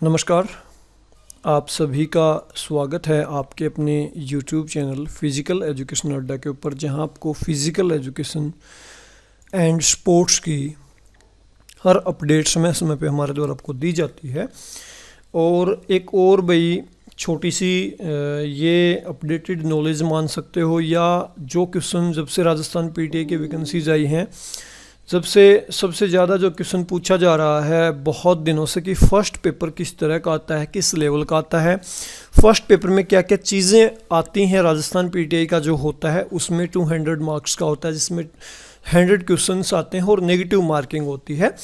नमस्कार, आप सभी का स्वागत है आपके अपने YouTube चैनल फिज़िकल एजुकेशन अड्डा के ऊपर, जहां आपको फ़िज़िकल एजुकेशन एंड स्पोर्ट्स की हर अपडेट समय समय पे हमारे द्वारा आपको दी जाती है। और एक और भाई छोटी सी ये अपडेटेड नॉलेज मान सकते हो, या जो क्वेश्चन जब से राजस्थान पीटीआई की वैकेंसीज आई हैं, जब से सबसे ज़्यादा जो क्वेश्चन पूछा जा रहा है बहुत दिनों से कि फ़र्स्ट पेपर किस तरह का आता है, किस लेवल का आता है, फ़र्स्ट पेपर में क्या क्या चीज़ें आती हैं। राजस्थान पीटीआई का जो होता है उसमें 200 मार्क्स का होता है, जिसमें 100 क्वेश्चंस आते हैं और नेगेटिव मार्किंग होती है।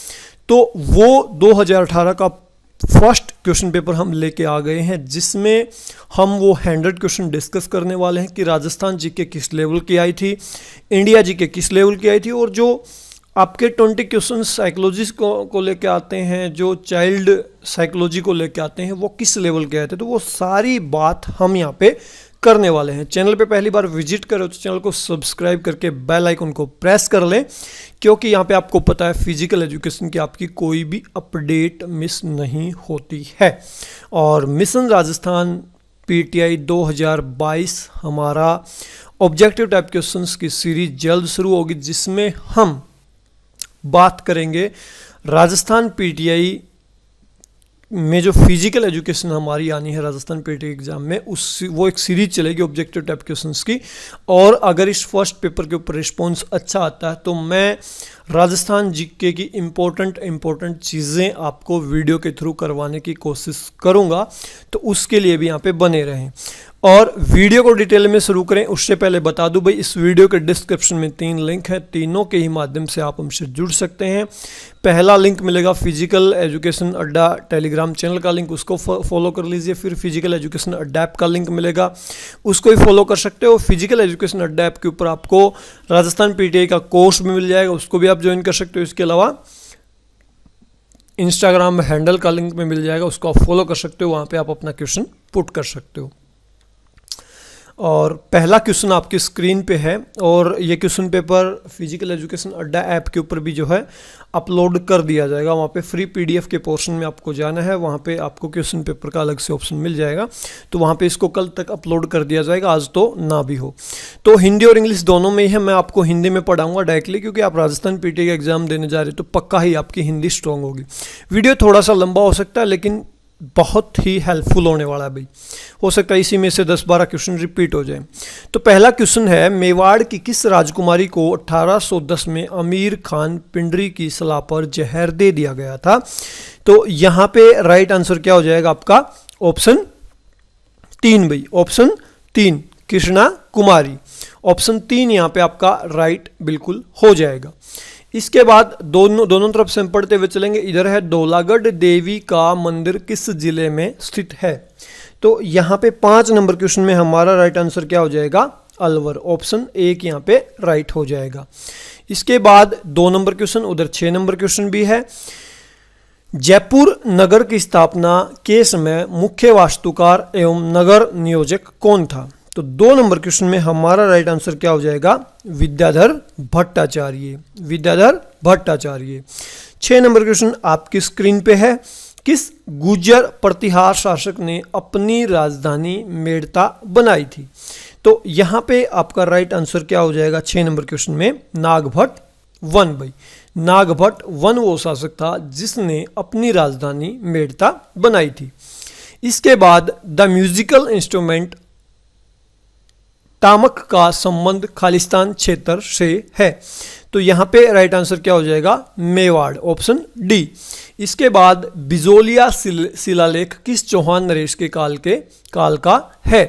तो वो 2018 का फर्स्ट क्वेश्चन पेपर हम लेके आ गए हैं, जिसमें हम वो 100 क्वेश्चन डिस्कस करने वाले हैं कि राजस्थान जीके किस लेवल की आई थी, इंडिया जीके किस लेवल की आई थी, और जो आपके 20 क्वेश्चन साइकोलॉजी को लेके आते हैं, जो चाइल्ड साइकोलॉजी को लेके आते हैं, वो किस लेवल के आए थे। तो वो सारी बात हम यहाँ पे करने वाले हैं। चैनल पे पहली बार विजिट करो तो चैनल को सब्सक्राइब करके बेल आइकन को प्रेस कर लें, क्योंकि यहाँ पे आपको पता है फिजिकल एजुकेशन की आपकी कोई भी अपडेट मिस नहीं होती है। और मिशन राजस्थान पीटीआई 2022 हमारा ऑब्जेक्टिव टाइप क्वेश्चंस की सीरीज जल्द शुरू होगी, जिसमें हम बात करेंगे राजस्थान पीटीआई में जो फिजिकल एजुकेशन हमारी आनी है राजस्थान पीटीआई एग्जाम में, वो एक सीरीज चलेगी ऑब्जेक्टिव टाइप क्वेश्चंस की। और अगर इस फर्स्ट पेपर के ऊपर रिस्पॉन्स अच्छा आता है तो मैं राजस्थान जीके की इम्पोर्टेंट चीज़ें आपको वीडियो के थ्रू करवाने की कोशिश करूँगा, तो उसके लिए भी यहाँ पे बने रहें। और वीडियो को डिटेल में शुरू करें उससे पहले बता दूं भाई, इस वीडियो के डिस्क्रिप्शन में 3 लिंक हैं, तीनों के ही माध्यम से आप हमसे जुड़ सकते हैं। पहला लिंक मिलेगा फिजिकल एजुकेशन अड्डा टेलीग्राम चैनल का लिंक, उसको फॉलो कर लीजिए। फिर फिजिकल एजुकेशन अड्डा ऐप का लिंक मिलेगा, उसको ही फॉलो कर सकते हो। फिजिकल एजुकेशन अड्डा ऐप के ऊपर आपको राजस्थान पीटीआई का कोर्स भी मिल जाएगा, उसको भी आप ज्वाइन कर सकते हो। इसके अलावा इंस्टाग्राम में हैंडल का लिंक में मिल जाएगा, उसको आप फॉलो कर सकते हो, वहाँ पर आप अपना क्वेश्चन पुट कर सकते हो। और पहला क्वेश्चन आपकी स्क्रीन पे है, और ये क्वेश्चन पेपर फिजिकल एजुकेशन अड्डा ऐप के ऊपर भी जो है अपलोड कर दिया जाएगा। वहाँ पे फ्री पीडीएफ के पोर्शन में आपको जाना है, वहाँ पे आपको क्वेश्चन पेपर का अलग से ऑप्शन मिल जाएगा, तो वहाँ पे इसको कल तक अपलोड कर दिया जाएगा, आज तो ना भी हो। तो हिंदी और इंग्लिश दोनों में ही है, मैं आपको हिंदी में पढ़ाऊँगा डायरेक्टली, क्योंकि आप राजस्थान पीटीआई का एग्जाम देने जा रहे हो तो पक्का ही आपकी हिंदी स्ट्रॉन्ग होगी। वीडियो थोड़ा सा लंबा हो सकता है, लेकिन बहुत ही हेल्पफुल होने वाला है भाई। हो सकता है इसी में से 10-12 क्वेश्चन रिपीट हो जाए। तो पहला क्वेश्चन है, मेवाड़ की किस राजकुमारी को 1810 में अमीर खान पिंडरी की सलाह पर जहर दे दिया गया था। तो यहाँ पे राइट आंसर क्या हो जाएगा आपका? ऑप्शन 3 भाई, ऑप्शन 3 कृष्णा कुमारी। ऑप्शन 3 यहाँ पे आपका राइट बिल्कुल हो जाएगा। इसके बाद दोनों तरफ से हम पढ़ते हुए चलेंगे। इधर है, धौलागढ़ देवी का मंदिर किस जिले में स्थित है। तो यहाँ पे 5 नंबर क्वेश्चन में हमारा राइट आंसर क्या हो जाएगा? अलवर। ऑप्शन 1 यहाँ पे राइट हो जाएगा। इसके बाद 2 नंबर क्वेश्चन, उधर 6 नंबर क्वेश्चन भी है। जयपुर नगर की स्थापना के समय मुख्य वास्तुकार एवं नगर नियोजक कौन था। तो 2 नंबर क्वेश्चन में हमारा राइट आंसर क्या हो जाएगा? विद्याधर भट्टाचार्य, विद्याधर भट्टाचार्य। 6 नंबर क्वेश्चन आपकी स्क्रीन पे है, किस गुर्जर प्रतिहार शासक ने अपनी राजधानी मेड़ता बनाई थी। तो यहाँ पे आपका राइट आंसर क्या हो जाएगा? 6 नंबर क्वेश्चन में नागभट्ट 1 भाई। नागभट्ट 1 वो शासक था जिसने अपनी राजधानी मेड़ता बनाई थी। इसके बाद द म्यूजिकल इंस्ट्रूमेंट तामक का संबंध खालिस्तान क्षेत्र से है। तो यहाँ पे राइट आंसर क्या हो जाएगा? मेवाड़। Option D. इसके बाद बिजोलिया शिलालेख किस चौहान नरेश के काल का है।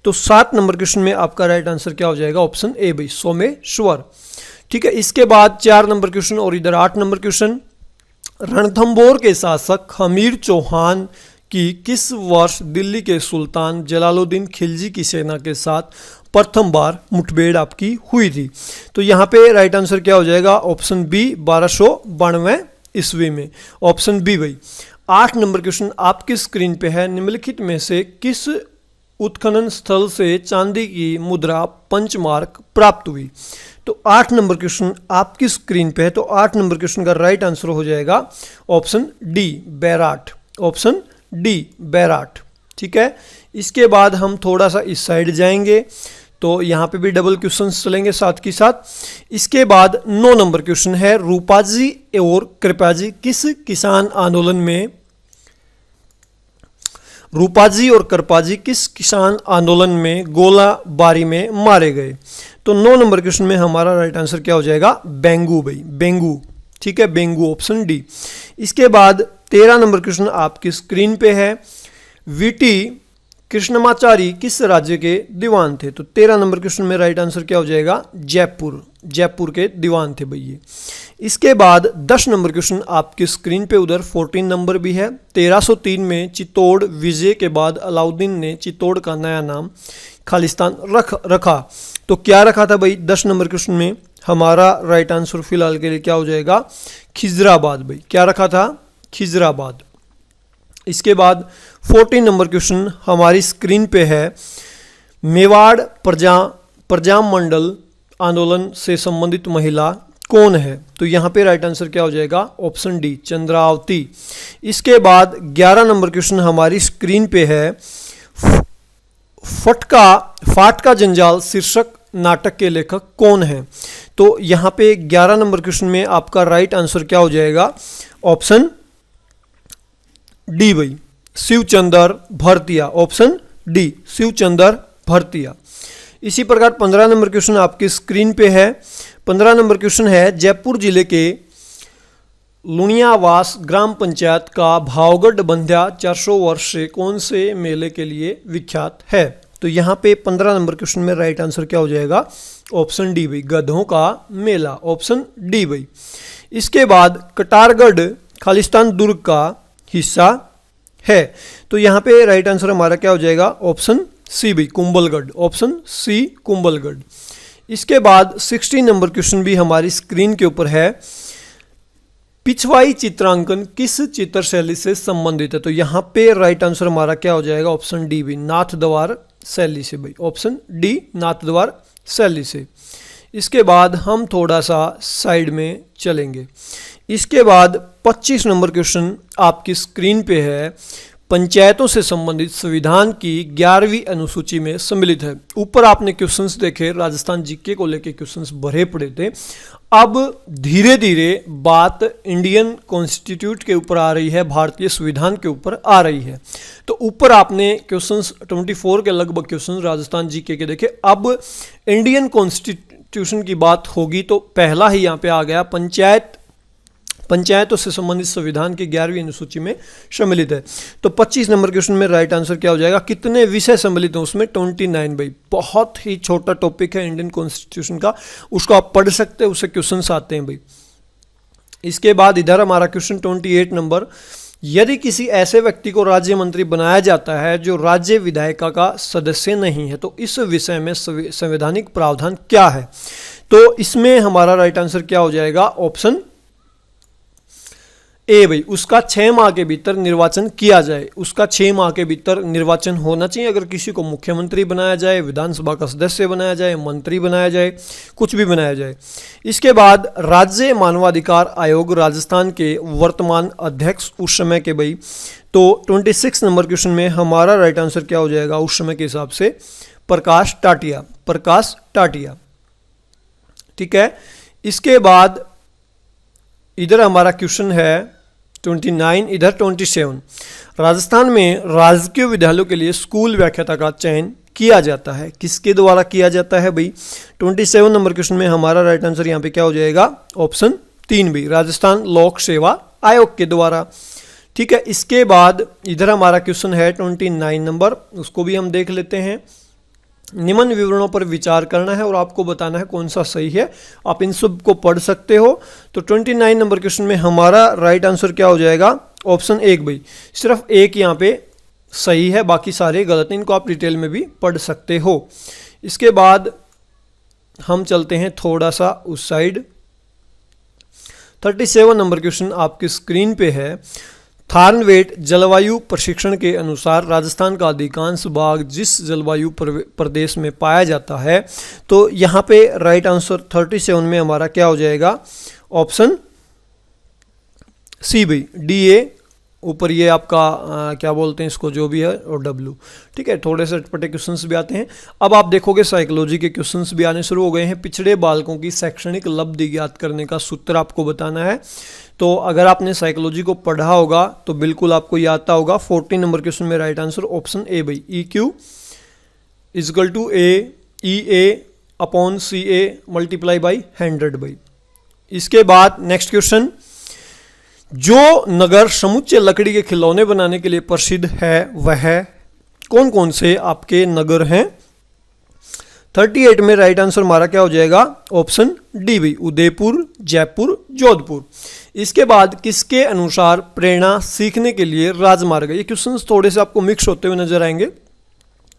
तो 7 नंबर क्वेश्चन में आपका राइट आंसर क्या हो जाएगा? ऑप्शन ए भाई, सोमेश्वर। ठीक है। इसके बाद 4 नंबर क्वेश्चन और इधर 8 नंबर क्वेश्चन, रणथंभौर के शासक हमीर चौहान की किस वर्ष दिल्ली के सुल्तान जलालुद्दीन खिलजी की सेना के साथ प्रथम बार मुठभेड़ आपकी हुई थी। तो यहाँ पे राइट आंसर क्या हो जाएगा? ऑप्शन बी, 1292 ईस्वी में। ऑप्शन बी भाई। 8 नंबर क्वेश्चन आपकी स्क्रीन पे है, निम्नलिखित में से किस उत्खनन स्थल से चांदी की मुद्रा पंचमार्क प्राप्त हुई। तो 8 नंबर क्वेश्चन आपकी स्क्रीन पे है, तो 8 नंबर क्वेश्चन का राइट आंसर हो जाएगा option D, Bairat. Option D Bairat. ठीक है, इसके बाद हम थोड़ा सा इस साइड जाएंगे तो यहाँ पे भी डबल क्वेश्चन चलेंगे साथ के साथ। इसके बाद 9 नंबर क्वेश्चन है, रूपाजी और कृपाजी किस किसान आंदोलन में, रूपाजी और कृपाजी किस किसान आंदोलन में गोलाबारी में मारे गए। तो 9 नंबर क्वेश्चन में हमारा राइट आंसर क्या हो जाएगा, बेंगू भाई, बेंगू। ठीक है, बेंगू, ऑप्शन डी। इसके बाद 13 नंबर क्वेश्चन आपकी स्क्रीन पे है, वीटी कृष्णमाचारी किस राज्य के दीवान थे। तो 13 नंबर क्वेश्चन में राइट आंसर क्या हो जाएगा, जयपुर, जयपुर के दीवान थे भैया। इसके बाद 10 नंबर क्वेश्चन आपकी स्क्रीन पे, उधर 14 नंबर भी है। 1303 में चित्तौड़ विजय के बाद अलाउद्दीन ने चित्तौड़ का नया नाम खालिस्तान रखा। तो क्या रखा था भाई 10 नंबर क्वेश्चन में, हमारा राइट आंसर फिलहाल के लिए क्या हो जाएगा, खिजराबाद भाई। क्या रखा था, खिजराबाद। इसके बाद 14 नंबर क्वेश्चन हमारी स्क्रीन पे है, मेवाड़ प्रजा मंडल आंदोलन से संबंधित महिला कौन है। तो यहाँ पे राइट आंसर क्या हो जाएगा, ऑप्शन डी चंद्रावती। इसके बाद 11 नंबर क्वेश्चन हमारी स्क्रीन पे है, फाटका जंजाल शीर्षक नाटक के लेखक कौन है। तो यहाँ पे 11 नंबर क्वेश्चन में आपका राइट आंसर क्या हो जाएगा, ऑप्शन डी भाई, शिवचंद्र भरतिया, ऑप्शन डी शिवचंद्र भरतिया। इसी प्रकार 15 नंबर क्वेश्चन आपकी स्क्रीन पे है। 15 नंबर क्वेश्चन है, जयपुर जिले के लुणियावास ग्राम पंचायत का भावगढ़ बंध्या 400 वर्ष से कौन से मेले के लिए विख्यात है। तो यहाँ पे 15 नंबर क्वेश्चन में राइट आंसर क्या हो जाएगा, ऑप्शन डी भाई, गधों का मेला, ऑप्शन डी भाई। इसके बाद कटारगढ़ खालिस्तान दुर्ग का हिस्सा है। तो यहाँ पे राइट आंसर हमारा क्या हो जाएगा, ऑप्शन सी भाई, कुंभलगढ़, ऑप्शन सी कुंभलगढ़। इसके बाद 16 नंबर क्वेश्चन भी हमारी स्क्रीन के ऊपर है, पिछवाई चित्रांकन किस चित्र शैली से संबंधित है। तो यहाँ पे राइट आंसर हमारा क्या हो जाएगा, ऑप्शन डी भाई, नाथद्वार शैली से भाई, ऑप्शन डी नाथद्वार शैली से। इसके बाद हम थोड़ा सा साइड में चलेंगे। इसके बाद 25 नंबर क्वेश्चन आपकी स्क्रीन पे है, पंचायतों से संबंधित संविधान की 11वीं अनुसूची में सम्मिलित है। ऊपर आपने क्वेश्चंस देखे, राजस्थान जीके को लेके क्वेश्चंस भरे पड़े थे। अब धीरे धीरे बात इंडियन कॉन्स्टिट्यूट के ऊपर आ रही है, भारतीय संविधान के ऊपर आ रही है। तो ऊपर आपने क्वेश्चंस 24 के लगभग क्वेश्चंस राजस्थान जीके के देखे। अब इंडियन कॉन्स्टिट्यूशन की बात होगी तो पहला ही यहाँ पे आ गया, पंचायतों से संबंधित संविधान की 11वीं अनुसूची में सम्मिलित है। तो 25 नंबर क्वेश्चन में राइट आंसर क्या हो जाएगा, कितने विषय सम्मिलित हैं उसमें, 29 भाई। बहुत ही छोटा टॉपिक है इंडियन कॉन्स्टिट्यूशन का, उसको आप पढ़ सकते हैं, उससे क्वेश्चंस आते हैं भाई। इसके बाद इधर हमारा क्वेश्चन 28 नंबर, यदि किसी ऐसे व्यक्ति को राज्य मंत्री बनाया जाता है जो राज्य विधायिका का सदस्य नहीं है, तो इस विषय में संवैधानिक प्रावधान क्या है। तो इसमें हमारा राइट आंसर क्या हो जाएगा, ऑप्शन ए भाई, उसका 6 माह के भीतर निर्वाचन किया जाए। उसका 6 माह के भीतर निर्वाचन होना चाहिए। अगर किसी को मुख्यमंत्री बनाया जाए, विधानसभा का सदस्य बनाया जाए, मंत्री बनाया जाए, कुछ भी बनाया जाए। इसके बाद राज्य मानवाधिकार आयोग राजस्थान के वर्तमान अध्यक्ष उस समय के भाई, तो 26 नंबर क्वेश्चन में हमारा राइट आंसर क्या हो जाएगा उस समय के हिसाब से, प्रकाश टाटिया, प्रकाश टाटिया। ठीक है, इसके बाद इधर हमारा क्वेश्चन है 29, इधर 27, राजस्थान में राजकीय विद्यालयों के लिए स्कूल व्याख्याता का चयन किया जाता है, किसके द्वारा किया जाता है भाई। 27 नंबर क्वेश्चन में हमारा राइट आंसर यहाँ पे क्या हो जाएगा, ऑप्शन 3 भाई, राजस्थान लोक सेवा आयोग के द्वारा। ठीक है, इसके बाद इधर हमारा क्वेश्चन है 29 नंबर, उसको भी हम देख लेते हैं। निम्न विवरणों पर विचार करना है और आपको बताना है कौन सा सही है। आप इन सब को पढ़ सकते हो। तो 29 नंबर क्वेश्चन में हमारा राइट आंसर क्या हो जाएगा, ऑप्शन 1 भाई। सिर्फ एक यहाँ पे सही है, बाकी सारे गलत हैं। इनको आप डिटेल में भी पढ़ सकते हो। इसके बाद हम चलते हैं थोड़ा सा उस साइड। 37 नंबर क्वेश्चन आपकी स्क्रीन पे है, थार्नवेट जलवायु प्रशिक्षण के अनुसार राजस्थान का अधिकांश भाग जिस जलवायु प्रदेश में पाया जाता है, तो यहाँ पे राइट आंसर 37 में हमारा क्या हो जाएगा, ऑप्शन सी भाई, DA ऊपर ये आपका क्या बोलते हैं इसको, जो भी है, और W। ठीक है, थोड़े से अटपटे क्वेश्चंस भी आते हैं। अब आप देखोगे साइकोलॉजी के क्वेश्चंस भी आने शुरू हो गए हैं। पिछड़े बालकों की शैक्षणिक उपलब्धि ज्ञात करने का सूत्र आपको बताना है। तो अगर आपने साइकोलॉजी को पढ़ा होगा तो बिल्कुल आपको ये आता होगा। 14 नंबर क्वेश्चन में राइट आंसर ऑप्शन ए भाई, EQ equal to EA upon CA multiply by 100 भाई। इसके बाद नेक्स्ट क्वेश्चन, जो नगर समुच्चय लकड़ी के खिलौने बनाने के लिए प्रसिद्ध है वह कौन कौन से आपके नगर हैं? 38 में राइट आंसर हमारा क्या हो जाएगा? ऑप्शन डी भाई, उदयपुर, जयपुर, जोधपुर। इसके बाद किसके अनुसार प्रेरणा सीखने के लिए राजमार्ग है? ये क्वेश्चंस थोड़े से आपको मिक्स होते हुए नजर आएंगे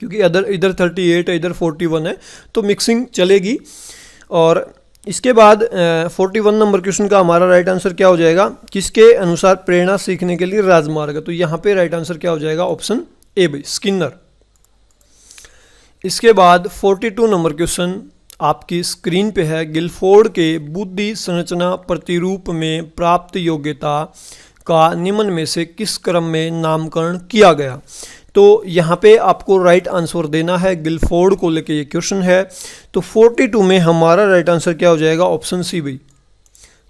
क्योंकि इधर 38 है, इधर 41 है, तो मिक्सिंग चलेगी। और इसके बाद 41 नंबर क्वेश्चन का हमारा राइट आंसर क्या हो जाएगा? किसके अनुसार प्रेरणा सीखने के लिए राजमार्ग है? तो यहाँ पे राइट आंसर क्या हो जाएगा? ऑप्शन ए भाई, स्किनर। इसके बाद 42 नंबर क्वेश्चन आपकी स्क्रीन पे है, गिलफोर्ड के बुद्धि संरचना प्रतिरूप में प्राप्त योग्यता का निम्न में से किस क्रम में नामकरण किया गया? तो यहाँ पे आपको राइट आंसर देना है, गिलफोर्ड को लेके ये क्वेश्चन है। तो 42 में हमारा राइट आंसर क्या हो जाएगा? ऑप्शन सी भाई,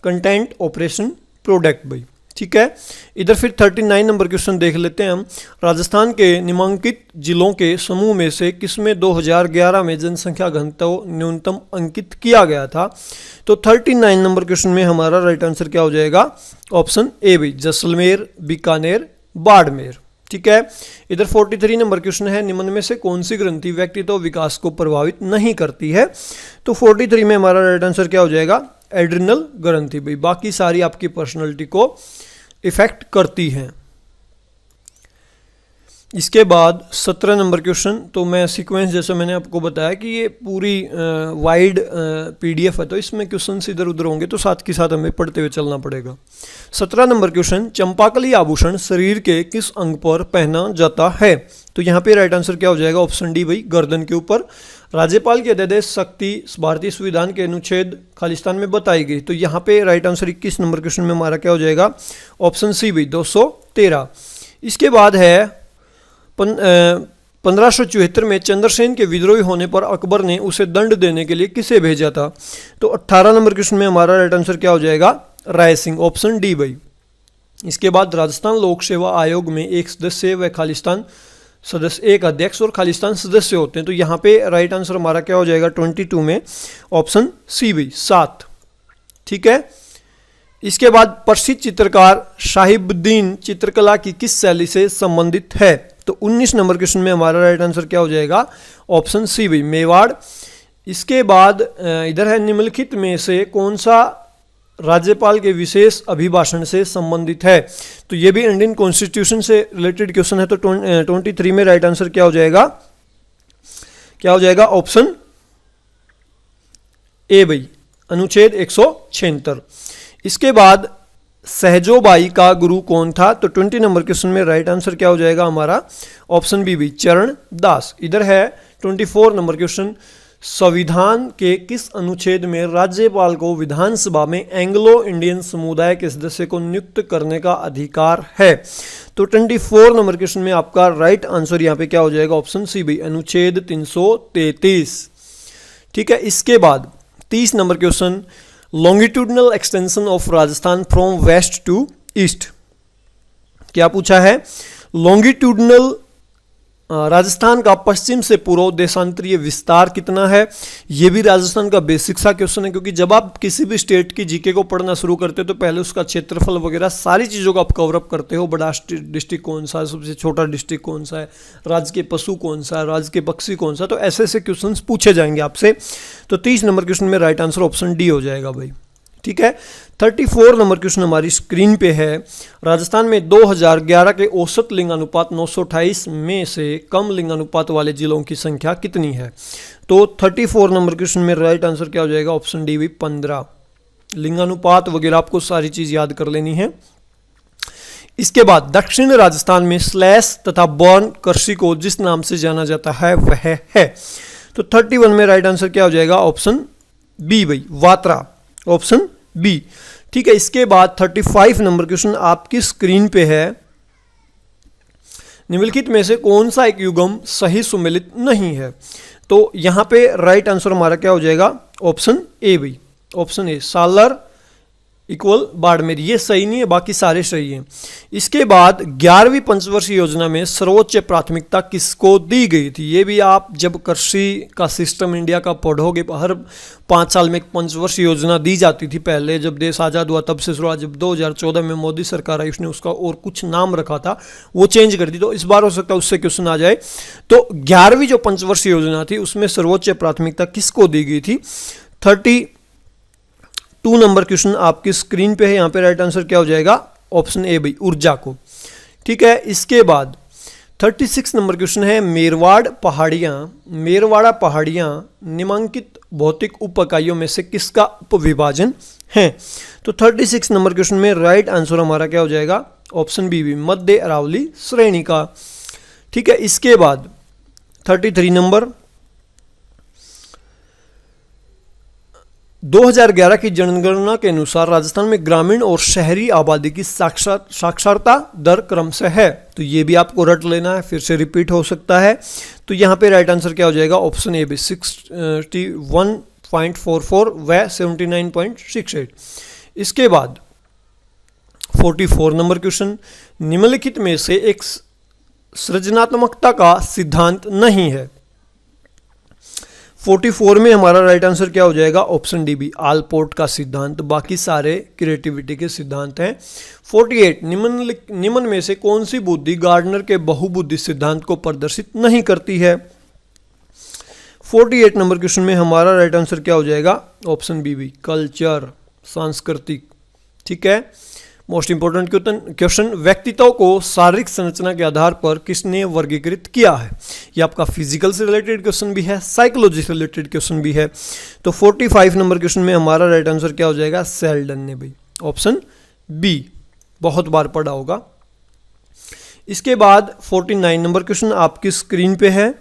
कंटेंट ऑपरेशन प्रोडक्ट भाई। ठीक है, इधर फिर 39 नंबर क्वेश्चन देख लेते हैं हम। राजस्थान के निम्नलिखित जिलों के समूह में से किसमें 2011 में जनसंख्या घनत्व न्यूनतम अंकित किया गया था? तो 39 नंबर क्वेश्चन में हमारा राइट आंसर क्या हो जाएगा? ऑप्शन ए भाई, जैसलमेर, बीकानेर, बाड़मेर। ठीक है, इधर 43 नंबर क्वेश्चन है, निम्न में से कौन सी ग्रंथि व्यक्तित्व विकास को प्रभावित नहीं करती है? तो 43 में हमारा राइट आंसर क्या हो जाएगा? एड्रिनल ग्रंथि भाई। बाकी सारी आपकी पर्सनालिटी को इफेक्ट करती हैं। इसके बाद 17 नंबर क्वेश्चन, तो मैं सीक्वेंस जैसे मैंने आपको बताया कि ये पूरी वाइड PDF है, तो इसमें क्वेश्चन इधर उधर होंगे, तो साथ के साथ हमें पढ़ते हुए चलना पड़ेगा। 17 नंबर क्वेश्चन, चंपाकली आभूषण शरीर के किस अंग पर पहना जाता है? तो यहाँ पे राइट आंसर क्या हो जाएगा? ऑप्शन डी भाई, गर्दन के ऊपर। राज्यपाल की अध्यादेश शक्ति भारतीय संविधान के अनुच्छेद खालिस्तान में बताई गई। तो यहाँ पे राइट आंसर 21 नंबर क्वेश्चन में हमारा क्या हो जाएगा? ऑप्शन सी भाई, 213। इसके बाद है 1574 में चंद्रसेन के विद्रोही होने पर अकबर ने उसे दंड देने के लिए किसे भेजा था? तो 18 नंबर क्वेश्चन में हमारा राइट आंसर क्या हो जाएगा? राय सिंह, ऑप्शन डी भाई। इसके बाद राजस्थान लोक सेवा आयोग में एक सदस्य व खालिस्तान सदस्य, एक अध्यक्ष और खालिस्तान सदस्य होते हैं। तो यहाँ पे राइट आंसर हमारा क्या हो जाएगा? 22 में ऑप्शन सी भाई, 7। ठीक है, इसके बाद प्रसिद्ध चित्रकार साहिबुद्दीन चित्रकला की किस शैली से संबंधित है? तो 19 नंबर क्वेश्चन में हमारा राइट आंसर क्या हो जाएगा? ऑप्शन सी भाई, मेवाड़। इसके बाद इधर है, निम्नलिखित में से कौन सा राज्यपाल के विशेष अभिभाषण से संबंधित है? तो ये भी इंडियन कॉन्स्टिट्यूशन से रिलेटेड क्वेश्चन है। तो 23 में राइट आंसर क्या हो जाएगा? क्या हो जाएगा? ऑप्शन ए भाई, अनुच्छेद 176। इसके बाद सहजोबाई का गुरु कौन था? तो 20 नंबर क्वेश्चन में राइट आंसर क्या हो जाएगा हमारा? ऑप्शन बी भाई, चरण दास। इधर है 24 नंबर क्वेश्चन, संविधान के किस अनुच्छेद में राज्यपाल को विधानसभा में एंग्लो इंडियन समुदाय के सदस्य को नियुक्त करने का अधिकार है? तो 24 नंबर क्वेश्चन में आपका राइट आंसर यहाँ पे क्या हो जाएगा? ऑप्शन सी भाई, अनुच्छेद 333। ठीक है, इसके बाद 30 number question, longitudinal extension of Rajasthan from west to east. क्या पूछा है? लॉन्गिट्यूडनल राजस्थान का पश्चिम से पूर्व देशांतरीय विस्तार कितना है? ये भी राजस्थान का बेसिक सा क्वेश्चन है, क्योंकि जब आप किसी भी स्टेट की जीके को पढ़ना शुरू करते हो तो पहले उसका क्षेत्रफल वगैरह सारी चीज़ों को आप कवर अप करते हो। बड़ा डिस्ट्रिक्ट कौन सा है, सबसे छोटा डिस्ट्रिक्ट कौन सा है, राज्य के पशु कौन सा है, राज्य के पक्षी कौन सा, तो ऐसे ऐसे क्वेश्चन पूछे जाएंगे आपसे। तो 30 नंबर क्वेश्चन में राइट आंसर ऑप्शन डी हो जाएगा भाई। ठीक है, 34 नंबर क्वेश्चन हमारी स्क्रीन पे है, राजस्थान में 2011 के औसत लिंगानुपात 928 में से कम लिंगानुपात वाले जिलों की संख्या कितनी है? तो 34 नंबर क्वेश्चन में राइट आंसर क्या हो जाएगा? ऑप्शन डी भी, 15। लिंगानुपात वगैरह आपको सारी चीज याद कर लेनी है। इसके बाद दक्षिण राजस्थान में स्लैश तथा बर्न कृषि को जिस नाम से जाना जाता है वह है। तो 31 में राइट आंसर क्या हो जाएगा? ऑप्शन बी भाई, वात्रा, ऑप्शन बी। ठीक है, इसके बाद 35 नंबर क्वेश्चन आपकी स्क्रीन पे है, निम्नलिखित में से कौन सा एक युग्म सही सुमेलित नहीं है? तो यहाँ पे राइट आंसर हमारा क्या हो जाएगा? ऑप्शन ए भाई, ऑप्शन ए सालार इक्वल बाड़मेर, ये सही नहीं है, बाकी सारे सही हैं। इसके बाद 11वीं पंचवर्षीय योजना में सर्वोच्च प्राथमिकता किसको दी गई थी? ये भी आप जब कृषि का सिस्टम इंडिया का पढ़ोगे, हर 5 साल में एक पंचवर्षीय योजना दी जाती थी। पहले जब देश आज़ाद हुआ तब से शुरुआत, जब 2014 में मोदी सरकार आई उसने उसका और कुछ नाम रखा था, वो चेंज कर दी। तो इस बार हो सकता है उससे क्वेश्चन आ जाए। तो 11वीं जो पंचवर्षीय योजना थी उसमें सर्वोच्च प्राथमिकता किसको दी गई थी? 32 नंबर क्वेश्चन आपकी स्क्रीन पे है, यहाँ पे राइट आंसर क्या हो जाएगा? ऑप्शन ए भाई, ऊर्जा को। ठीक है, इसके बाद 36 नंबर क्वेश्चन है, मेरवाड़ा पहाड़ियाँ निम्नलिखित भौतिक उप इकाइयों में से किसका उपविभाजन है? तो 36 नंबर क्वेश्चन में राइट आंसर हमारा क्या हो जाएगा? ऑप्शन बी भी, मध्य अरावली श्रेणी का। ठीक है, इसके बाद 33 नंबर, 2011 की जनगणना के अनुसार राजस्थान में ग्रामीण और शहरी आबादी की साक्षरता दर क्रमशः है। तो ये भी आपको रट लेना है, फिर से रिपीट हो सकता है। तो यहाँ पे राइट आंसर क्या हो जाएगा? ऑप्शन ए भी, 61.44 व 79.68। इसके बाद 44 नंबर क्वेश्चन, निम्नलिखित में से एक सृजनात्मकता का सिद्धांत नहीं है। 44 में हमारा राइट आंसर क्या हो जाएगा? ऑप्शन डी बी, आलपोर्ट का सिद्धांत। बाकी सारे क्रिएटिविटी के सिद्धांत हैं। 48, निम्न में से कौन सी बुद्धि गार्डनर के बहुबुद्धि सिद्धांत को प्रदर्शित नहीं करती है? 48 नंबर क्वेश्चन में हमारा राइट आंसर क्या हो जाएगा? ऑप्शन बी बी, कल्चर, सांस्कृतिक। ठीक है, मोस्ट इंपोर्टेंट क्वेश्चन, व्यक्तित्व को शारीरिक संरचना के आधार पर किसने वर्गीकृत किया है? ये आपका फिजिकल से रिलेटेड क्वेश्चन भी है, साइकोलॉजी से रिलेटेड क्वेश्चन भी है। तो 45 नंबर क्वेश्चन में हमारा राइट आंसर क्या हो जाएगा? सेल्डन ने भाई, ऑप्शन बी, बहुत बार पढ़ा होगा। इसके बाद 49 नंबर क्वेश्चन आपकी स्क्रीन पे है,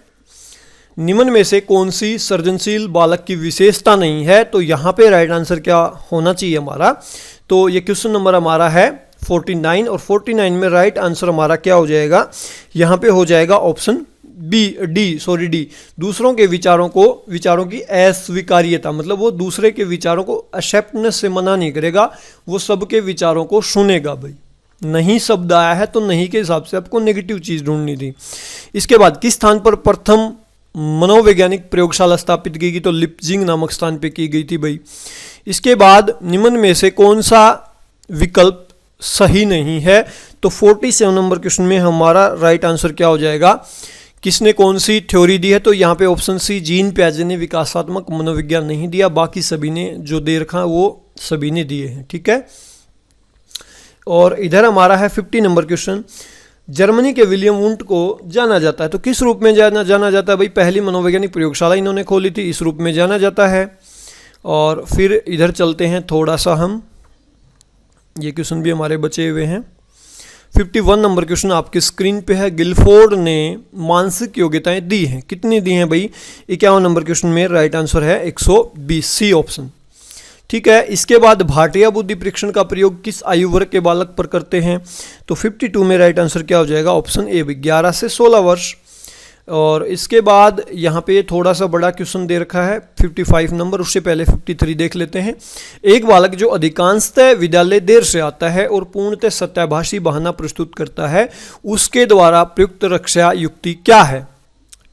निम्न में से कौन सी सृजनशील बालक की विशेषता नहीं है? तो यहाँ पे राइट आंसर क्या होना चाहिए हमारा? तो ये क्वेश्चन नंबर हमारा है 49, और 49 में राइट आंसर हमारा क्या हो जाएगा? यहाँ पे हो जाएगा ऑप्शन डी, दूसरों के विचारों की अस्वीकार्यता, मतलब वो दूसरे के विचारों को एक्सेप्टनेस से मना नहीं करेगा, वो सबके विचारों को सुनेगा भाई। नहीं शब्द आया है तो नहीं के हिसाब से आपको नेगेटिव चीज़ ढूंढनी थी। इसके बाद किस स्थान पर प्रथम मनोवैज्ञानिक प्रयोगशाला स्थापित की गई? तो लिप्जिंग नामक स्थान पे की गई थी भाई। इसके बाद निम्न में से कौन सा विकल्प सही नहीं है? तो 47 नंबर क्वेश्चन में हमारा राइट आंसर क्या हो जाएगा? किसने कौन सी थ्योरी दी है? तो यहाँ पे ऑप्शन सी, जीन पियाजे ने विकासात्मक मनोविज्ञान नहीं दिया, बाकी सभी ने जो दे रखा है वो सभी ने दिए हैं। ठीक है, और इधर हमारा है 50 नंबर क्वेश्चन, जर्मनी के विलियम वुंट को जाना जाता है तो किस रूप में जाना जाता है भाई? पहली मनोवैज्ञानिक प्रयोगशाला इन्होंने खोली थी, इस रूप में जाना जाता है। और फिर इधर चलते हैं थोड़ा सा हम, ये क्वेश्चन भी हमारे बचे हुए हैं। 51 नंबर क्वेश्चन आपकी स्क्रीन पे है, गिलफोर्ड ने मानसिक योग्यताएं दी हैं, कितनी दी हैं भाई? 51 नंबर क्वेश्चन में राइट आंसर है 120, सी ऑप्शन। ठीक है, इसके बाद भाटिया बुद्धि परीक्षण का प्रयोग किस आयु वर्ग के बालक पर करते हैं? तो 52 में राइट आंसर क्या हो जाएगा? ऑप्शन ए भी, 11 से 16 वर्ष। और इसके बाद यहाँ पे थोड़ा सा बड़ा क्वेश्चन दे रखा है 55 नंबर, उससे पहले 53 देख लेते हैं। एक बालक जो अधिकांशतः विद्यालय देर से आता है और पूर्णतः सत्याभाषी बहाना प्रस्तुत करता है, उसके द्वारा प्रयुक्त रक्षा युक्ति क्या है?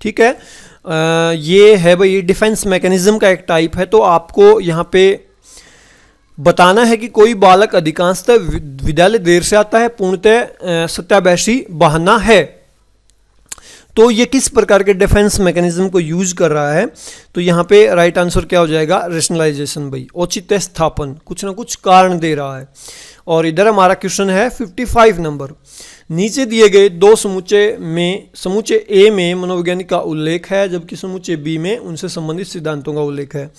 ठीक है, ये है भाई डिफेंस मैकेनिज्म का एक टाइप है। तो आपको यहाँ पे बताना है कि कोई बालक अधिकांशतः विद्यालय देर से आता है, पूर्णतः सत्याभाषी बहाना है, तो ये किस प्रकार के डिफेंस मैकेनिज्म को यूज कर रहा है? तो यहाँ पे राइट आंसर क्या हो जाएगा? रेशनलाइजेशन भाई, औचित्य स्थापन, कुछ ना कुछ कारण दे रहा है। और इधर हमारा क्वेश्चन है 55 नंबर, नीचे दिए गए दो समूचे ए में मनोवैज्ञानिक का उल्लेख है, जबकि समूचे बी में उनसे संबंधित सिद्धांतों का उल्लेख है।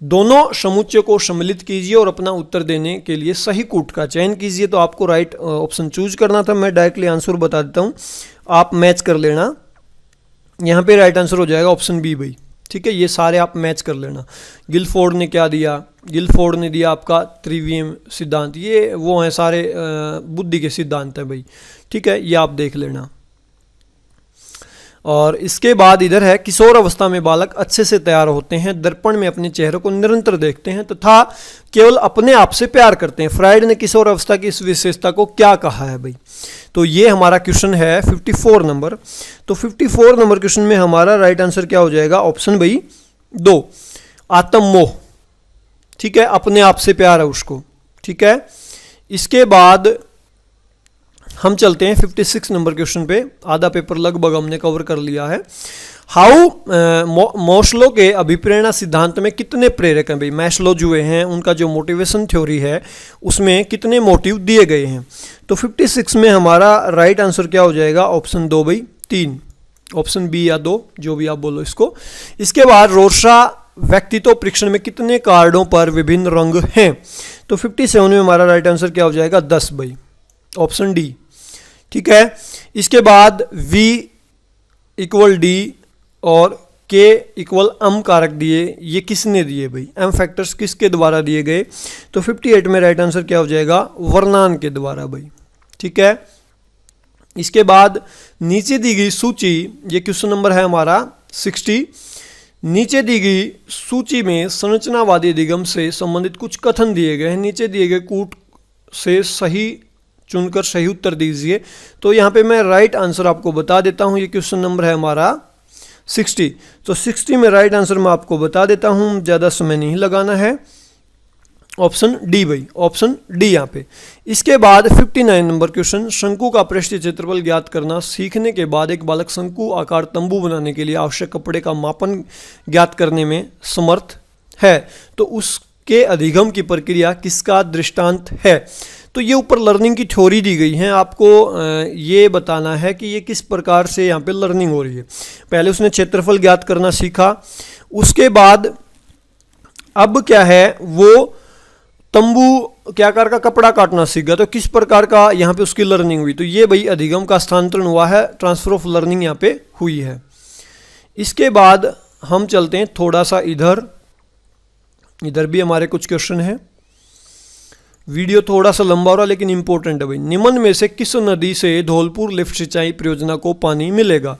दोनों समुच्चय को सम्मिलित कीजिए और अपना उत्तर देने के लिए सही कूट का चयन कीजिए। तो आपको राइट ऑप्शन चूज करना था, मैं डायरेक्टली आंसर बता देता हूँ, आप मैच कर लेना। यहाँ पे राइट आंसर हो जाएगा ऑप्शन बी भाई। ठीक है, ये सारे आप मैच कर लेना। गिलफोर्ड ने क्या दिया? गिलफोर्ड ने दिया आपका त्रिविम सिद्धांत, ये वो हैं सारे बुद्धि के सिद्धांत हैं भाई। ठीक है, ये आप देख लेना। और इसके बाद इधर है, किशोर अवस्था में बालक अच्छे से तैयार होते हैं, दर्पण में अपने चेहरे को निरंतर देखते हैं तथा केवल अपने आप से प्यार करते हैं। फ्राइड ने किशोर अवस्था की इस विशेषता को क्या कहा है भाई? तो ये हमारा क्वेश्चन है 54 नंबर। तो 54 नंबर क्वेश्चन में हमारा राइट आंसर क्या हो जाएगा? ऑप्शन भाई 2, आत्ममोह। ठीक है, अपने आप से प्यार है उसको। ठीक है, इसके बाद हम चलते हैं 56 नंबर क्वेश्चन पे। आधा पेपर लगभग हमने कवर कर लिया है। मैस्लो के अभिप्रेरणा सिद्धांत में कितने प्रेरक हैं भाई? मैस्लो जो हैं उनका जो मोटिवेशन थ्योरी है उसमें कितने मोटिव दिए गए हैं? तो 56 में हमारा राइट आंसर क्या हो जाएगा? ऑप्शन 2 भाई, 3, ऑप्शन बी या 2, जो भी आप बोलो इसको। इसके बाद रोर्शा व्यक्तित्व परीक्षण में कितने कार्डों पर विभिन्न रंग हैं? तो 57 में हमारा राइट आंसर क्या हो जाएगा? 10 भाई, ऑप्शन डी। ठीक है, इसके बाद V = D और K = M कारक दिए, ये किसने दिए भाई? M फैक्टर्स किसके द्वारा दिए गए? तो 58 में राइट आंसर क्या हो जाएगा? वर्नान के द्वारा भाई। ठीक है, इसके बाद नीचे दी गई सूची, ये क्वेश्चन नंबर है हमारा 60। नीचे दी गई सूची में संरचनावादी अधिगम से संबंधित कुछ कथन दिए गए हैं। नीचे दिए गए कूट से सही चुनकर सही उत्तर दीजिए। तो यहाँ पे मैं राइट आंसर आपको बता देता हूँ। ये क्वेश्चन नंबर है हमारा 60। तो 60 में राइट आंसर मैं आपको बता देता हूँ, ज़्यादा समय नहीं लगाना है। ऑप्शन डी भाई, ऑप्शन डी यहाँ पे। इसके बाद 59 नंबर क्वेश्चन, शंकु का पृष्ठीय क्षेत्रफल ज्ञात करना सीखने के बाद एक बालक शंकु आकार तंबू बनाने के लिए आवश्यक कपड़े का मापन ज्ञात करने में समर्थ है, तो उसके अधिगम की प्रक्रिया किसका दृष्टांत है? तो ये ऊपर लर्निंग की थ्योरी दी गई है, आपको ये बताना है कि ये किस प्रकार से यहाँ पे लर्निंग हो रही है। पहले उसने क्षेत्रफल ज्ञात करना सीखा, उसके बाद अब क्या है, वो तंबू क्या आकार का कपड़ा काटना सीख गया। तो किस प्रकार का यहाँ पे उसकी लर्निंग हुई? तो ये भाई अधिगम का स्थानांतरण हुआ है, ट्रांसफर ऑफ लर्निंग यहाँ पे हुई है। इसके बाद हम चलते हैं थोड़ा सा इधर भी हमारे कुछ क्वेश्चन हैं। वीडियो थोड़ा सा लंबा हो रहा लेकिन इंपॉर्टेंट है भाई। निम्न में से किस नदी से धौलपुर लिफ्ट सिंचाई परियोजना को पानी मिलेगा?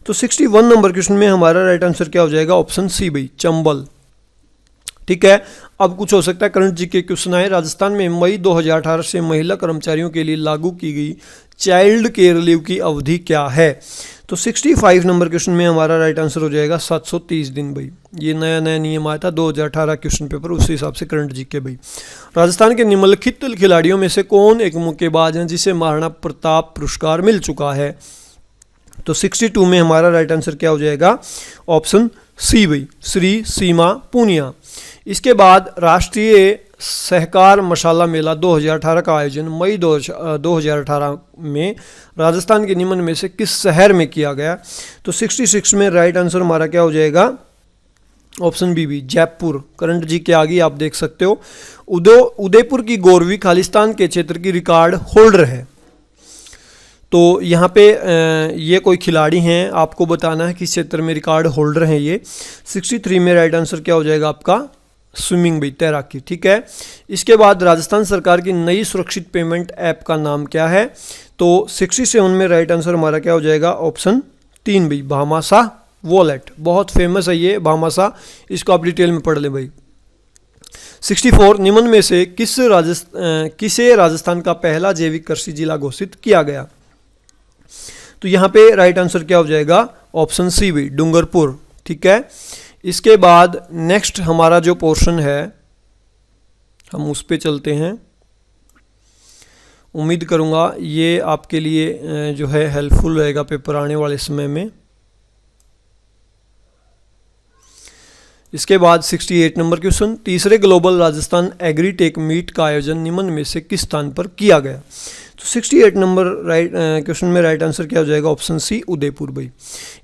तो 61 नंबर क्वेश्चन में हमारा राइट आंसर क्या हो जाएगा? ऑप्शन सी भाई, चंबल। ठीक है, अब कुछ हो सकता है करंट जी के क्वेश्चन आए। राजस्थान में मई 2018 से महिला कर्मचारियों के लिए लागू की गई चाइल्ड केयर लीव की अवधि क्या है? तो 65 नंबर क्वेश्चन में हमारा राइट आंसर हो जाएगा 730 दिन भाई। ये नया नियम आया था 2018 क्वेश्चन पेपर, उसी हिसाब से करंट जी के भाई। राजस्थान के निम्नलिखित खिलाड़ियों में से कौन एक मुक्केबाज हैं जिसे महाराणा प्रताप पुरस्कार मिल चुका है? तो 62 में हमारा राइट आंसर क्या हो जाएगा? ऑप्शन सी भाई, श्री सीमा पूनिया। इसके बाद राष्ट्रीय सहकार मसाला मेला 2018 का आयोजन मई 2018 में राजस्थान के निम्न में से किस शहर में किया गया? तो 66 में राइट आंसर हमारा क्या हो जाएगा? ऑप्शन बी भी, जयपुर। करंट जी के आगे आप देख सकते हो, उदयपुर की गौरवी खालिस्तान के क्षेत्र की रिकॉर्ड होल्डर है। तो यहाँ पे ये कोई खिलाड़ी हैं, आपको बताना है किस क्षेत्र में रिकॉर्ड होल्डर हैं ये। 63 में राइट आंसर क्या हो जाएगा आपका? स्विमिंग भाई, तैराकी। ठीक है, इसके बाद राजस्थान सरकार की नई सुरक्षित पेमेंट ऐप का नाम क्या है? तो 67 में राइट आंसर हमारा क्या हो जाएगा? ऑप्शन 3 भाई, भामाशाह वॉलेट। बहुत फेमस है ये भामाशाह, इसको आप डिटेल में पढ़ लें भाई। 64 निम्न में से किसे राजस्थान का पहला जैविक कृषि जिला घोषित किया गया? तो यहाँ पे राइट आंसर क्या हो जाएगा? ऑप्शन सी भाई, डूंगरपुर। ठीक है, इसके बाद नेक्स्ट हमारा जो पोर्शन है हम उस पे चलते हैं। उम्मीद करूँगा ये आपके लिए जो है हेल्पफुल रहेगा पेपर आने वाले समय में। इसके बाद 68 नंबर क्वेश्चन, तीसरे ग्लोबल राजस्थान एग्रीटेक मीट का आयोजन निम्न में से किस स्थान पर किया गया? तो 68 नंबर क्वेश्चन में राइट आंसर क्या हो जाएगा? ऑप्शन सी, उदयपुर भाई।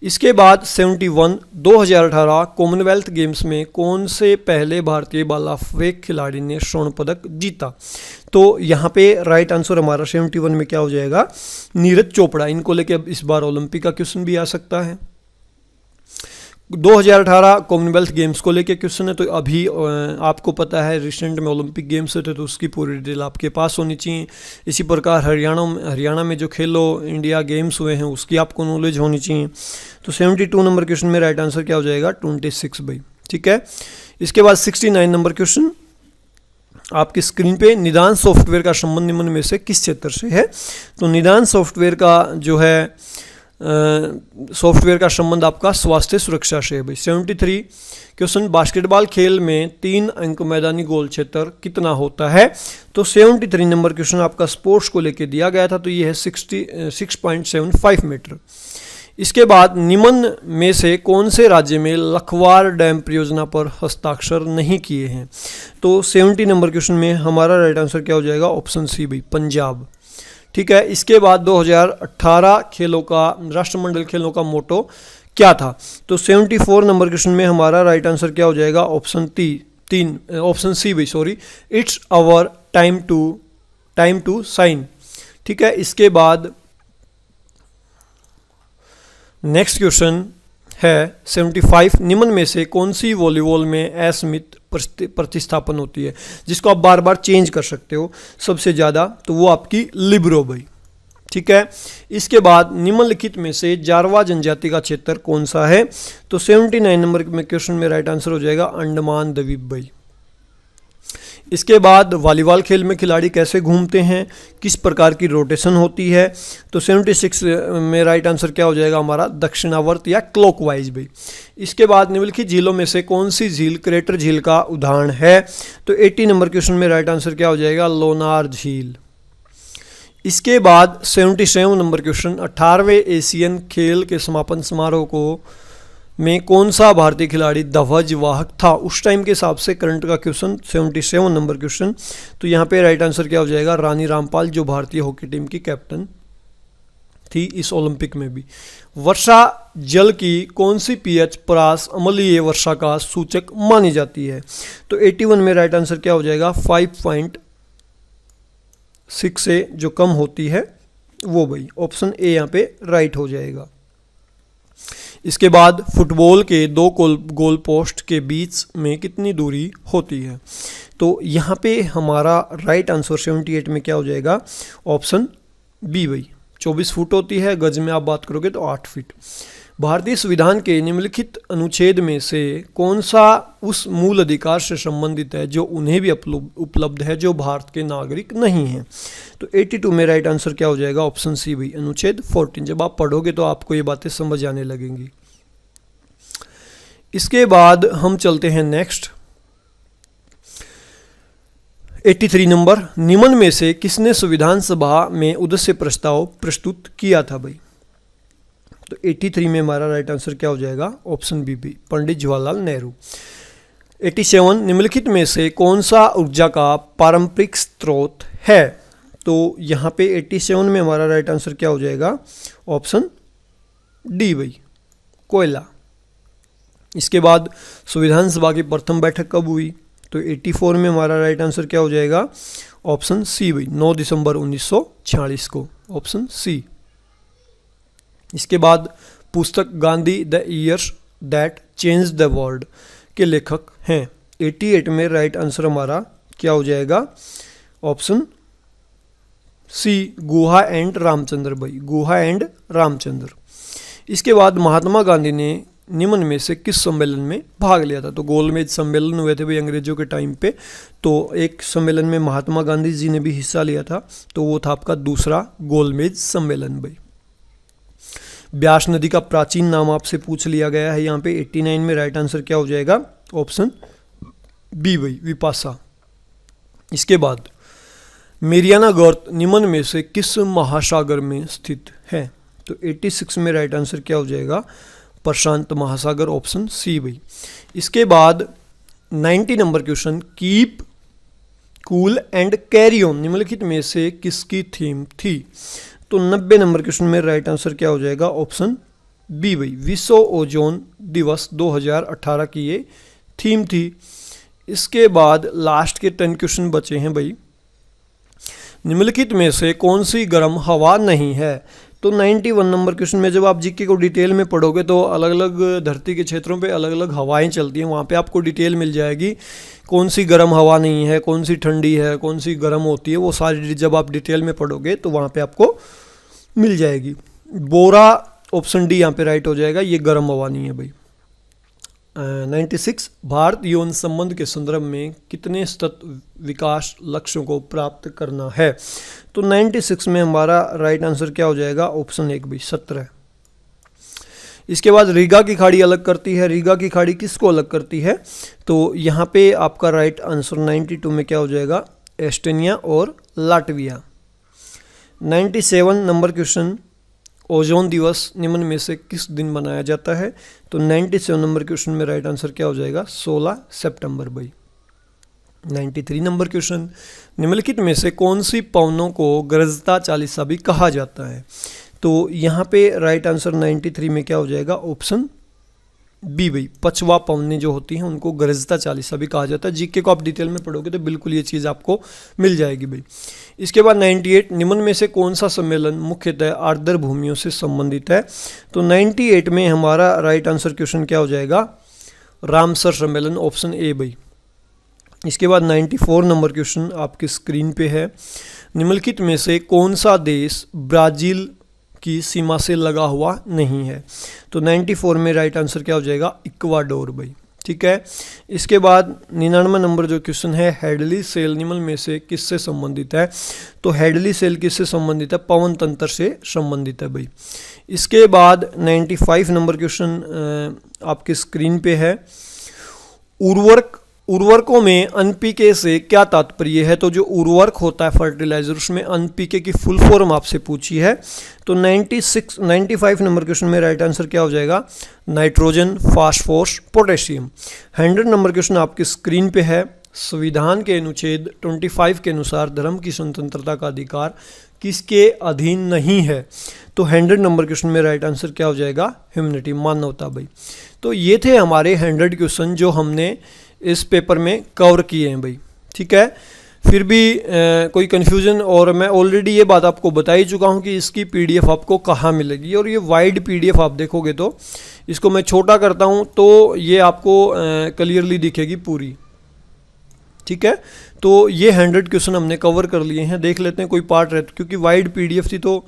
इसके बाद 71 2018 कॉमनवेल्थ गेम्स में कौन से पहले भारतीय भाला फेंक खिलाड़ी ने स्वर्ण पदक जीता? तो यहाँ पे राइट आंसर हमारा 71 में क्या हो जाएगा? नीरज चोपड़ा। इनको लेके अब इस बार ओलंपिक का क्वेश्चन भी आ सकता है। 2018 कॉमनवेल्थ गेम्स को लेके क्वेश्चन है। तो अभी आपको पता है रिसेंट में ओलंपिक गेम्स हुए थे, तो उसकी पूरी डिटेल आपके पास होनी चाहिए। इसी प्रकार हरियाणा में जो खेलो इंडिया गेम्स हुए हैं उसकी आपको नॉलेज होनी चाहिए। तो 72 नंबर क्वेश्चन में राइट आंसर क्या हो जाएगा? 26 भाई, ठीक है। इसके बाद 69 नंबर क्वेश्चन आपकी स्क्रीन पे, निदान सॉफ्टवेयर का संबंध निम्न में से किस क्षेत्र से है? तो निदान सॉफ्टवेयर का जो है सॉफ्टवेयर का संबंध आपका स्वास्थ्य सुरक्षा से है भाई। 73 क्वेश्चन, बास्केटबॉल खेल में 3 अंक मैदानी गोल क्षेत्र कितना होता है? तो 73 नंबर क्वेश्चन आपका स्पोर्ट्स को लेके दिया गया था, तो ये है 6.75 मीटर। इसके बाद निम्न में से कौन से राज्य में लखवार डैम परियोजना पर हस्ताक्षर नहीं किए हैं? तो 70 नंबर क्वेश्चन में हमारा राइट आंसर क्या हो जाएगा? ऑप्शन सी भाई, पंजाब, ठीक है। इसके बाद 2018 खेलों का राष्ट्रमंडल खेलों का मोटो क्या था? तो 74 नंबर क्वेश्चन में हमारा राइट आंसर क्या हो जाएगा? ऑप्शन सी भाई, sorry, it's our time to sign, ठीक है। इसके बाद नेक्स्ट क्वेश्चन है 75, निम्न में से कौन सी वॉलीबॉल में असीमित प्रतिस्थापन होती है, जिसको आप बार बार चेंज कर सकते हो सबसे ज़्यादा? तो वो आपकी लिब्रो भाई, ठीक है। इसके बाद निम्नलिखित में से जारवा जनजाति का क्षेत्र कौन सा है? तो 79 नंबर में क्वेश्चन में राइट आंसर हो जाएगा अंडमान द्वीप भाई। इसके बाद वॉलीबॉल खेल में खिलाड़ी कैसे घूमते हैं, किस प्रकार की रोटेशन होती है? तो 76 में राइट आंसर क्या हो जाएगा हमारा? दक्षिणावर्त या क्लॉकवाइज भाई। इसके बाद निम्नलिखित झीलों में से कौन सी झील क्रेटर झील का उदाहरण है? तो 80 नंबर क्वेश्चन में राइट आंसर क्या हो जाएगा? लोनार झील। इसके बाद 77 नंबर क्वेश्चन, 18वें एशियन खेल के समापन समारोह को में कौन सा भारतीय खिलाड़ी ध्वजवाहक था उस टाइम के हिसाब से? करंट का क्वेश्चन 77 नंबर क्वेश्चन। तो यहाँ पे राइट आंसर क्या हो जाएगा? रानी रामपाल, जो भारतीय हॉकी टीम की कैप्टन थी इस ओलंपिक में भी। वर्षा जल की कौन सी पीएच परास अम्लीय वर्षा का सूचक मानी जाती है? तो 81 में राइट आंसर क्या हो जाएगा? 5.6 से जो कम होती है वो भाई, ऑप्शन ए यहाँ पे राइट हो जाएगा। इसके बाद फुटबॉल के 2 गोल पोस्ट के बीच में कितनी दूरी होती है? तो यहाँ पे हमारा राइट आंसर 78 में क्या हो जाएगा? ऑप्शन बी भाई, 24 फुट होती है। गज में आप बात करोगे तो 8 फीट। भारतीय संविधान के निम्नलिखित अनुच्छेद में से कौन सा उस मूल अधिकार से संबंधित है जो उन्हें भी उपलब्ध है जो भारत के नागरिक नहीं हैं? तो 82 में राइट आंसर क्या हो जाएगा? ऑप्शन सी भाई, अनुच्छेद 14। जब आप पढ़ोगे तो आपको ये बातें समझ आने लगेंगी। इसके बाद हम चलते हैं नेक्स्ट 83 नंबर, निम्न में से किसने संविधान सभा में उद्देश्य प्रस्ताव प्रस्तुत किया था भाई? तो 83 में हमारा राइट आंसर क्या हो जाएगा? ऑप्शन बी भी, पंडित जवाहरलाल नेहरू। 87, निम्नलिखित में से कौन सा ऊर्जा का पारंपरिक स्रोत है? तो यहाँ पे 87 में हमारा राइट आंसर क्या हो जाएगा? ऑप्शन डी भाई, कोयला। इसके बाद संविधान सभा की प्रथम बैठक कब हुई? तो 84 में हमारा राइट आंसर क्या हो जाएगा? ऑप्शन सी भाई, 9 दिसंबर 1946 को, ऑप्शन सी। इसके बाद पुस्तक Gandhi the years that change the world के लेखक हैं। 88 में राइट आंसर हमारा क्या हो जाएगा? Option C, Guha and Ramachandra भाई, गुहा एंड रामचंद्र। इसके बाद महात्मा गांधी ने निम्न में से किस सम्मेलन में भाग लिया था? तो गोलमेज सम्मेलन हुए थे भाई अंग्रेजों के टाइम पे, तो एक सम्मेलन में महात्मा गांधी जी ने भी हिस्सा लिया था, तो वो था आपका दूसरा गोलमेज सम्मेलन भाई। ब्यास नदी का प्राचीन नाम आपसे पूछ लिया गया है यहाँ पे। 89 में राइट आंसर क्या हो जाएगा? ऑप्शन बी भाई, विपाशा। इसके बाद मेरियाना गर्त निम्न में से किस महासागर में स्थित है? तो 86 में राइट आंसर क्या हो जाएगा? प्रशांत महासागर, ऑप्शन सी भाई। इसके बाद 90 number question, keep cool and carry on निम्नलिखित में से किसकी थीम थी? तो 90 नंबर क्वेश्चन में राइट आंसर क्या हो जाएगा? ऑप्शन बी भाई, विश्व ओजोन दिवस 2018 की ये थीम थी। इसके बाद लास्ट के 10 क्वेश्चन बचे हैं भाई। निम्नलिखित में से कौन सी गर्म हवा नहीं है? तो 91 नंबर क्वेश्चन में जब आप जीके को डिटेल में पढ़ोगे तो अलग अलग धरती के क्षेत्रों पे अलग अलग हवाएं चलती हैं, वहाँ पे आपको डिटेल मिल जाएगी कौन सी गर्म हवा नहीं है, कौन सी ठंडी है, कौन सी गर्म होती है, वो सारी जब आप डिटेल में पढ़ोगे तो वहाँ पे आपको मिल जाएगी। बोरा ऑप्शन डी यहाँ पे राइट हो जाएगा, ये गर्म हवा नहीं है भाई। 96 भारत यौन संबंध के संदर्भ में कितने सतत विकास लक्ष्यों को प्राप्त करना है। तो 96 में हमारा राइट आंसर क्या हो जाएगा, ऑप्शन एक भाई 17। इसके बाद रीगा की खाड़ी अलग करती है, रीगा की खाड़ी किसको अलग करती है, तो यहाँ पे आपका राइट आंसर 92 में क्या हो जाएगा, एस्टोनिया और लाटविया। 97 नंबर क्वेश्चन, ओजोन दिवस निम्न में से किस दिन मनाया जाता है, तो 97 नंबर क्वेश्चन में राइट आंसर क्या हो जाएगा, 16 सितंबर भाई। 93 नंबर क्वेश्चन, निम्नलिखित में से कौन सी पवनों को गरजता चालीसा भी कहा जाता है, तो यहाँ पे राइट आंसर 93 में क्या हो जाएगा, ऑप्शन बी भाई। पछवा पवनें जो होती हैं उनको गरजता चालीसा भी कहा जाता है। जीके को आप डिटेल में पढ़ोगे तो बिल्कुल ये चीज़ आपको मिल जाएगी भाई। इसके बाद 98 निम्न में से कौन सा सम्मेलन मुख्यतः आर्द्र भूमियों से संबंधित है, तो 98 में हमारा राइट आंसर क्वेश्चन क्या हो जाएगा, रामसर सम्मेलन, ऑप्शन ए भाई। इसके बाद 94 नंबर क्वेश्चन आपकी स्क्रीन पे है, निम्नलिखित में से कौन सा देश ब्राज़ील की सीमा से लगा हुआ नहीं है, तो 94 में राइट आंसर क्या हो जाएगा, इक्वाडोर भाई। ठीक है। इसके बाद 99 नंबर जो क्वेश्चन है, हेडली सेल निम्न में से किससे संबंधित है, तो हेडली सेल किससे संबंधित है, पवन तंत्र से संबंधित है भाई। इसके बाद 95 नंबर क्वेश्चन आपके स्क्रीन पे है, उर्वरकों में एनपीके से क्या तात्पर्य है, तो जो उर्वरक होता है फर्टिलाइजर उसमें एनपीके की फुल फॉर्म आपसे पूछी है, तो 95 नंबर क्वेश्चन में राइट आंसर क्या हो जाएगा, nitrogen, phosphorus, potassium. 100 number question आपकी स्क्रीन पे है, संविधान के अनुच्छेद 25 के अनुसार धर्म की स्वतंत्रता का अधिकार किसके अधीन नहीं है, तो 100 नंबर क्वेश्चन में राइट आंसर क्या हो जाएगा, ह्यूमैनिटी, मानवता भाई। तो ये थे हमारे 100 क्वेश्चन जो हमने इस पेपर में कवर किए हैं भाई। ठीक है। फिर भी कोई कन्फ्यूज़न, और मैं ऑलरेडी ये बात आपको बता ही चुका हूँ कि इसकी पीडीएफ आपको कहाँ मिलेगी, और ये वाइड पीडीएफ आप देखोगे तो इसको मैं छोटा करता हूँ तो ये आपको क्लियरली दिखेगी पूरी। ठीक है। तो ये 100 क्वेश्चन हमने कवर कर लिए हैं, देख लेते हैं कोई पार्ट रहता, क्योंकि वाइड पीडीएफ थी तो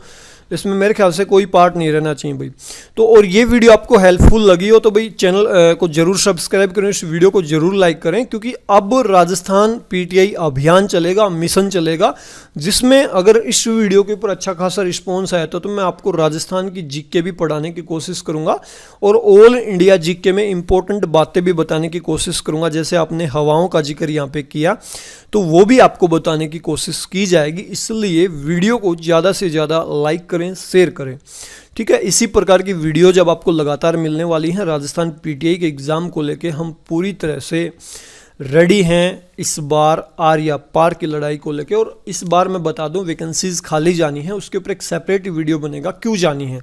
इसमें मेरे ख्याल से कोई पार्ट नहीं रहना चाहिए भाई। तो और ये वीडियो आपको हेल्पफुल लगी हो तो भाई चैनल को जरूर सब्सक्राइब करें, इस वीडियो को जरूर लाइक करें, क्योंकि अब राजस्थान पीटीआई अभियान चलेगा, मिशन चलेगा, जिसमें अगर इस वीडियो के ऊपर अच्छा खासा रिस्पॉन्स आया तो मैं आपको राजस्थान की जीके भी पढ़ाने की कोशिश करूँगा, और ऑल इंडिया जीके में इंपॉर्टेंट बातें भी बताने की कोशिश करूँगा। जैसे आपने हवाओं का जिक्र यहाँ पे किया तो वो भी आपको बताने की कोशिश की जाएगी, इसलिए वीडियो को ज़्यादा से ज़्यादा लाइक करें, शेयर करें। ठीक है। इसी प्रकार की वीडियो जब आपको लगातार मिलने वाली हैं, राजस्थान पीटीआई के एग्ज़ाम को लेके हम पूरी तरह से रेडी हैं इस बार आर या पार की लड़ाई को लेके। और इस बार मैं बता दूं, वैकेंसीज खाली जानी है, उसके ऊपर एक सेपरेट वीडियो बनेगा, क्यों जानी है।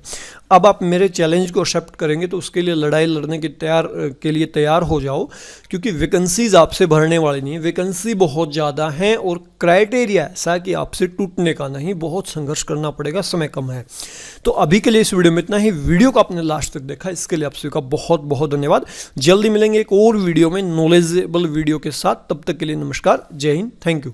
अब आप मेरे चैलेंज को एक्सेप्ट करेंगे तो उसके लिए लड़ाई लड़ने के लिए तैयार हो जाओ, क्योंकि वैकेंसीज आपसे भरने वाली नहीं है, वैकेंसी बहुत ज़्यादा हैं और क्राइटेरिया ऐसा कि आपसे टूटने का नहीं, बहुत संघर्ष करना पड़ेगा, समय कम है। तो अभी के लिए इस वीडियो में इतना ही। वीडियो को आपने लास्ट तक देखा, इसके लिए आप सभी का बहुत बहुत धन्यवाद। जल्दी मिलेंगे एक और वीडियो में, नॉलेजेबल वीडियो के साथ। तब तक के लिए नमस्कार, जय हिंद, थैंक यू।